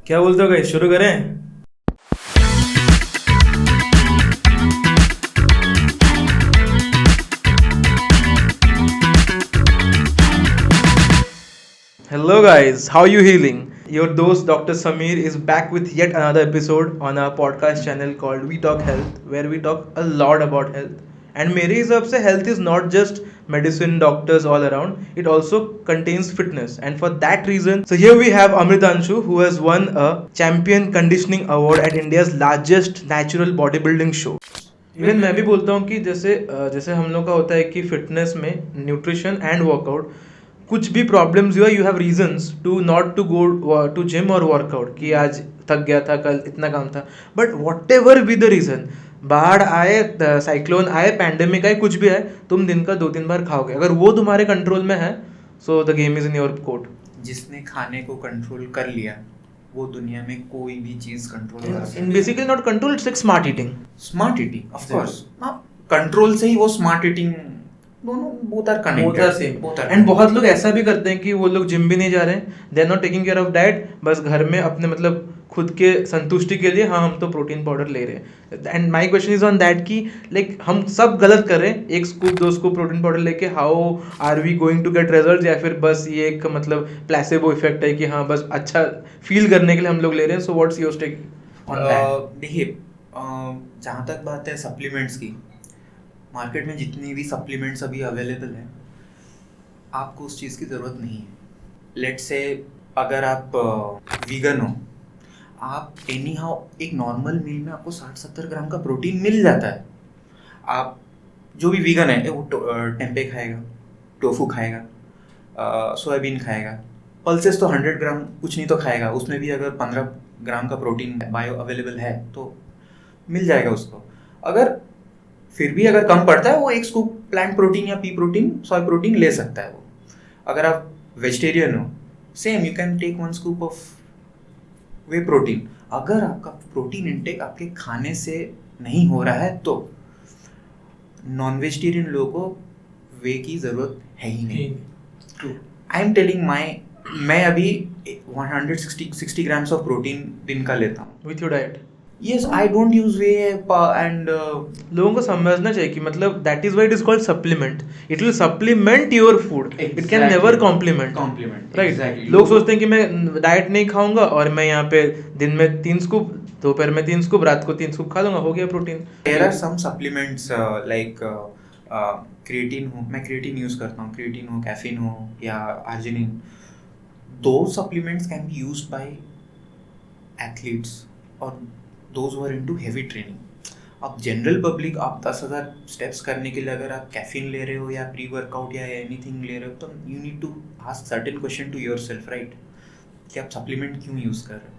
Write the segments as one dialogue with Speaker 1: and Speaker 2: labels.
Speaker 1: क्या बोलते हो गाइस, शुरू करें? Hello guys, how you healing? Your host Dr. Samir is back with yet another episode on our podcast channel called We Talk Health, where we talk a lot about health. And मेरे हिसाब से health is not just medicine, doctors all around. It also contains fitness. And for that reason, so here we have Amritanshu, who has won a champion conditioning award at India's largest natural bodybuilding show. Even मैं भी बोलता हूँ कि जैसे हम लोग का होता है कि फिटनेस में न्यूट्रिशन एंड वर्कआउट, कुछ भी प्रॉब्लम्स हुआ you have reasons to not to go to gym और वर्कआउट, कि आज थक गया था, कल इतना काम था, but whatever be the reason, बाढ़ आए, साइक्लोन आए, पैंडेमिक आए, कुछ भी आए, तुम दिन का 2-3 बार खाओगे। अगर वो तुम्हारे कंट्रोल में है, so the game is in your court.
Speaker 2: जिसने खाने को कंट्रोल कर लिया वो दुनिया में कोई भी चीज कंट्रोल कर सकता है।
Speaker 1: Basically not control, it's like smart eating.
Speaker 2: Smart eating of course, control से ही वो स्मार्ट ईटिंग, दोनों बोथ आर कनेक्टेड।
Speaker 1: एंड बहुत लोग ऐसा भी करते हैं कि वो लोग जिम भी नहीं जा रहे हैं, they are not taking care of diet, बस घर में अपने मतलब खुद के संतुष्टि के लिए, हाँ हम तो प्रोटीन पाउडर ले रहे हैं। And my question is on that कि लाइक हम सब गलत कर रहे हैं, 1 स्कूप 2 स्कूप प्रोटीन पाउडर लेके, how are we going to get results, या फिर बस ये एक मतलब प्लेसेबो इफेक्ट है कि हाँ बस अच्छा फील करने के लिए हम लोग ले रहे हैं। So what's your take on that?
Speaker 2: देखिए, जहाँ तक बात है सप्लीमेंट्स की, मार्केट में जितनी भी सप्लीमेंट्स अभी अवेलेबल हैं, आपको उस चीज़ की ज़रूरत नहीं है। लेट्स से अगर आप वीगन हो, आप एनी हाउ एक नॉर्मल मील में आपको 60-70 ग्राम का प्रोटीन मिल जाता है। आप जो भी वीगन है वो टेम्पे खाएगा, टोफू खाएगा, सोयाबीन खाएगा, पल्सेस तो 100 ग्राम कुछ नहीं तो खाएगा, उसमें भी अगर 15 ग्राम का प्रोटीन बायो अवेलेबल है तो मिल जाएगा उसको। अगर फिर भी अगर कम पड़ता है, वो 1 स्कूप प्लांट प्रोटीन या पी प्रोटीन, सोय प्रोटीन ले सकता है वो। अगर आप वेजिटेरियन हो, same you can take 1 scoop of whey protein. अगर आपका प्रोटीन इंटेक आपके खाने से नहीं हो रहा है तो नॉन वेजिटेरियन लोगों को वे की ज़रूरत है ही नहीं। आई एम टेलिंग मैं अभी 160 ग्राम्स ऑफ प्रोटीन दिन का लेता हूँ
Speaker 1: with your diet.
Speaker 2: Yes, I don't use whey and
Speaker 1: लोगों को समझना चाहिए कि मतलब that is why it is called supplement. It will supplement your food, it can never complement. Right, लोग सोचते हैं कि मैं डाइट नहीं खाऊंगा और मैं यहाँ पे दिन में 3 स्कूप, दोपहर में 3 स्कूप, रात को 3 स्कूप खा लूंगा, हो गया protein.
Speaker 2: there are some supplements like creatine हो, मैं creatine यूज करता हूँ, creatine हो, caffeine हो या arginine। those supplements can be used by athletes और those who are into heavy training। अब जनरल पब्लिक, आप 10,000 स्टेप्स करने के लिए अगर आप कैफीन ले रहे हो या प्री वर्कआउट या एनीथिंग ले रहे हो, तो you need to ask certain question to yourself, right, कि आप सप्लीमेंट क्यों यूज़ कर रहे हो।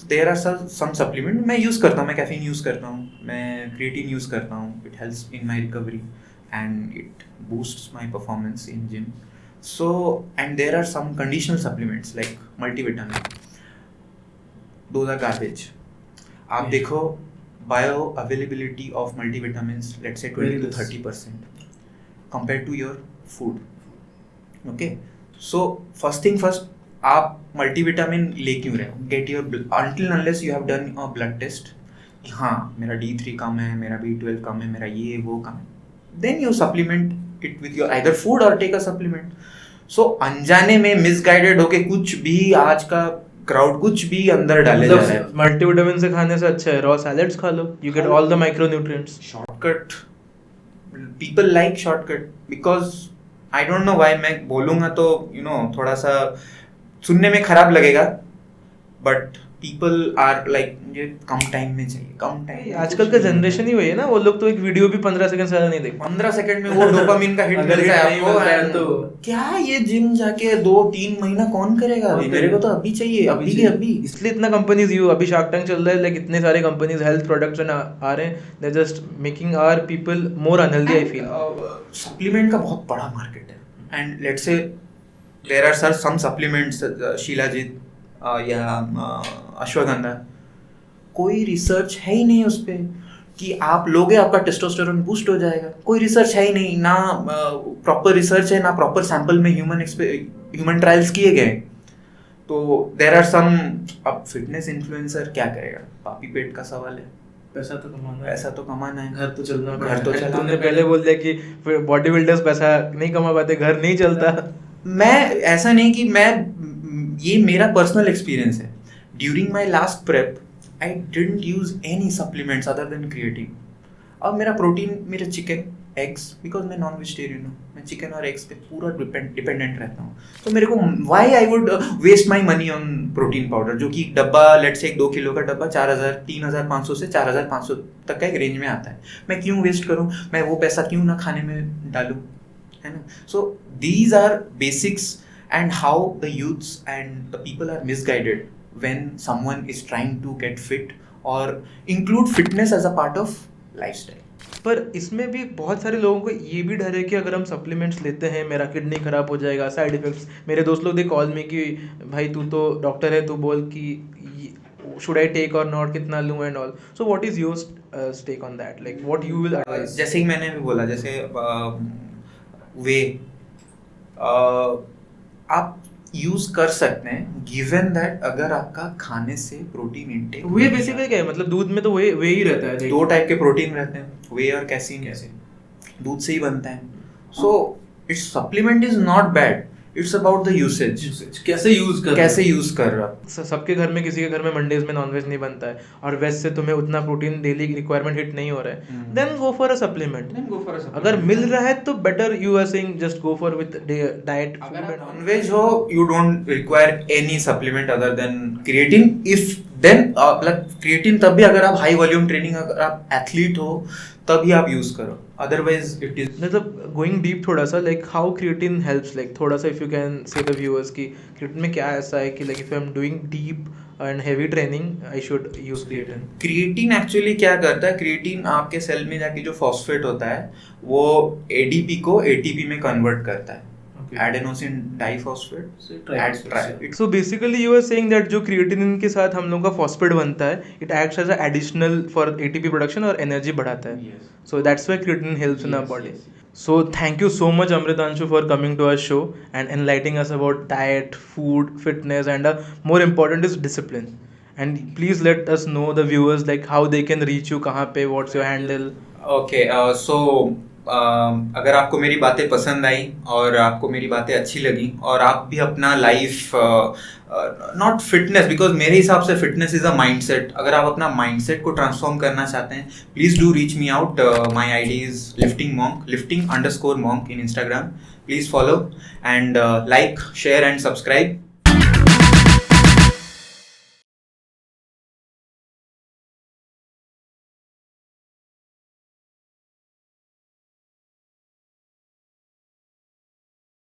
Speaker 2: तो देयर आर सम सप्लीमेंट मैं यूज़ करता हूँ, मैं कैफीन यूज़ करता हूँ, मैं क्रिएटिन यूज़ करता हूँ, it helps in my recovery and it boosts my performance in gym. So and there are some conditional supplements like multivitamin, those are garbage. आप देखो bioavailability of multivitamins, let's say 20 to 30% compare to your food. Okay, so first thing first, आप multivitamin ले क्यों रहे हो? Get your, until unless you have done a blood test, हाँ मेरा D3 कम है, मेरा B12 कम है, मेरा ये वो कम है, then you supplement it with your either food और टेक अ सप्लीमेंट। सो अनजाने में मिसगाइडेड होके कुछ भी आज का क्राउड कुछ भी अंदर डाले जा रहे हैं।
Speaker 1: मल्टीविटामिन से खाने से अच्छा है रॉ सैलेड्स खा लो, you get all the micronutrients.
Speaker 2: Shortcut, people like shortcut because I don't know why. मैं बोलूंगा तो थोड़ा सा सुनने में खराब लगेगा, बट पीपल आर लाइक मुझे कम टाइम में चाहिए, कम टाइम।
Speaker 1: आजकल का जनरेशन ही वही है ना, वो लोग तो एक वीडियो भी 15 सेकंड से नहीं देखते।
Speaker 2: 15 सेकंड में वो डोपामिन का हिट मिलता है आपको,
Speaker 1: तो
Speaker 2: क्या ये जिम जाके 2-3 महीना कौन करेगा? अभी मेरे को तो अभी चाहिए, अभी के अभी।
Speaker 1: इसलिए इतना कंपनीज यू, अभी शार्क टैंक चल रहा है, लाइक इतने सारे कंपनीज हेल्थ प्रोडक्ट्स आ रहे हैं, they just making our people more unhealthy. I feel
Speaker 2: supplement का बहुत बड़ा मार्केट है and let's say there are some supplements, shilajit या अश्वगंधा, कोई रिसर्च है ही नहीं उस पर कि आप लोगे आपका टेस्टोस्टेरोन बूस्ट हो जाएगा। कोई रिसर्च है ही नहीं, ना प्रॉपर रिसर्च है, ना प्रॉपर सैंपल में ह्यूमन ट्रायल्स किए गए। तो देर आर सम, अब फिटनेस इन्फ्लुएंसर क्या करेगा, पापी पेट का सवाल है,
Speaker 1: पैसा तो कमाना है,
Speaker 2: पैसा तो कमाना है,
Speaker 1: घर तो चलना
Speaker 2: घर तो चलाना
Speaker 1: तुमने
Speaker 2: है।
Speaker 1: पहले बोल दिया कि बॉडी बिल्डर्स पैसा नहीं कमा पाते, घर नहीं चलता।
Speaker 2: मैं ऐसा नहीं कि मैं, ये मेरा पर्सनल एक्सपीरियंस है। During my last prep I didn't use any supplements other than creatine. अब मेरा प्रोटीन, मेरा चिकन एग्स, बिकॉज मैं नॉन वेजिटेरियन हूँ, मैं चिकन और एग्स पे पूरा डिपेंडेंट रहता हूँ, तो मेरे को why I would waste my money on protein powder, जो कि डब्बा लेट से 2 किलो का डब्बा 3,500 से 4,500 तक का एक रेंज में आता है, मैं क्यों वेस्ट करूँ, मैं वो पैसा क्यों ना खाने में डालूँ, है ना। So these are basics and how the youths and the people are misguided when someone is trying to get fit or include fitness as a part of lifestyle.
Speaker 1: पर इसमें भी बहुत सारे लोगों को ये भी डर है कि अगर हम सप्लीमेंट्स लेते हैं मेरा किडनी खराब हो जाएगा, साइड इफेक्ट्स। मेरे दोस्त लोग दे कॉल में कि भाई तू तो डॉक्टर है, तू बोल कि शुड आई टेक और नॉट, कितना लूँ and all. So what is your take on that, like what you will advise?
Speaker 2: जैसे ही मैंने भी बोला, जैसे वे आप यूज कर सकते हैं गिवन दैट अगर आपका खाने से प्रोटीन इंटेक,
Speaker 1: वे बेसिकली क्या है, मतलब दूध में तो वे ही रहता है,
Speaker 2: दो टाइप के प्रोटीन रहते हैं, वे और कैसीन, दूध से ही बनता है। So it's supplement is not bad, it's about the usage, कैसे यूज कर रहा है।
Speaker 1: सबके घर में, किसी के घर में मंडेज में नॉनवेज नहीं बनता है और वेज से तुम्हें उतना प्रोटीन डेली रिक्वायरमेंट हिट नहीं हो रहा है, then go for a supplement. अगर मिल रहा है तो better, you are saying just go for with diet.
Speaker 2: अगर नॉनवेज हो, you don't require any supplement other than creatine. If then मतलब क्रिएटिन तब भी अगर आप हाई वॉल्यूम ट्रेनिंग, अगर आप एथलीट हो तभी आप यूज करो, अदरवाइज इट इज।
Speaker 1: मतलब गोइंग डीप थोड़ा सा, like how creatine helps, like थोड़ा सा if you can say the viewers कि क्रिएटिन में क्या ऐसा है कि like if I am doing deep and heavy training I should use creatine.
Speaker 2: Creatine actually क्या करता है, क्रिएटिन आपके सेल में जाके जो फॉस्फेट होता है वो एडीपी को एटीपी में कन्वर्ट करता है, adenosine diphosphate.
Speaker 1: So basically you are saying that जो क्रिएटिनिन के साथ हम लोग का फॉस्फेट बनता है, it acts as a additional for ATP production और एनर्जी बढ़ाता है। So that's why creatine helps in our body. So thank you so much Amritanshu for coming to our show and enlightening us about diet, food, fitness, and more important is discipline. And please let us know the viewers like how they can reach you, कहाँ पे, what's your handle?
Speaker 2: Okay, so अगर आपको मेरी बातें पसंद आई और आपको मेरी बातें अच्छी लगी और आप भी अपना लाइफ, नॉट फिटनेस, बिकॉज मेरे हिसाब से फिटनेस इज अ माइंडसेट, अगर आप अपना माइंडसेट को ट्रांसफॉर्म करना चाहते हैं, please do reach me out. My ID is lifting_monk in Instagram. Please follow and like, share and subscribe.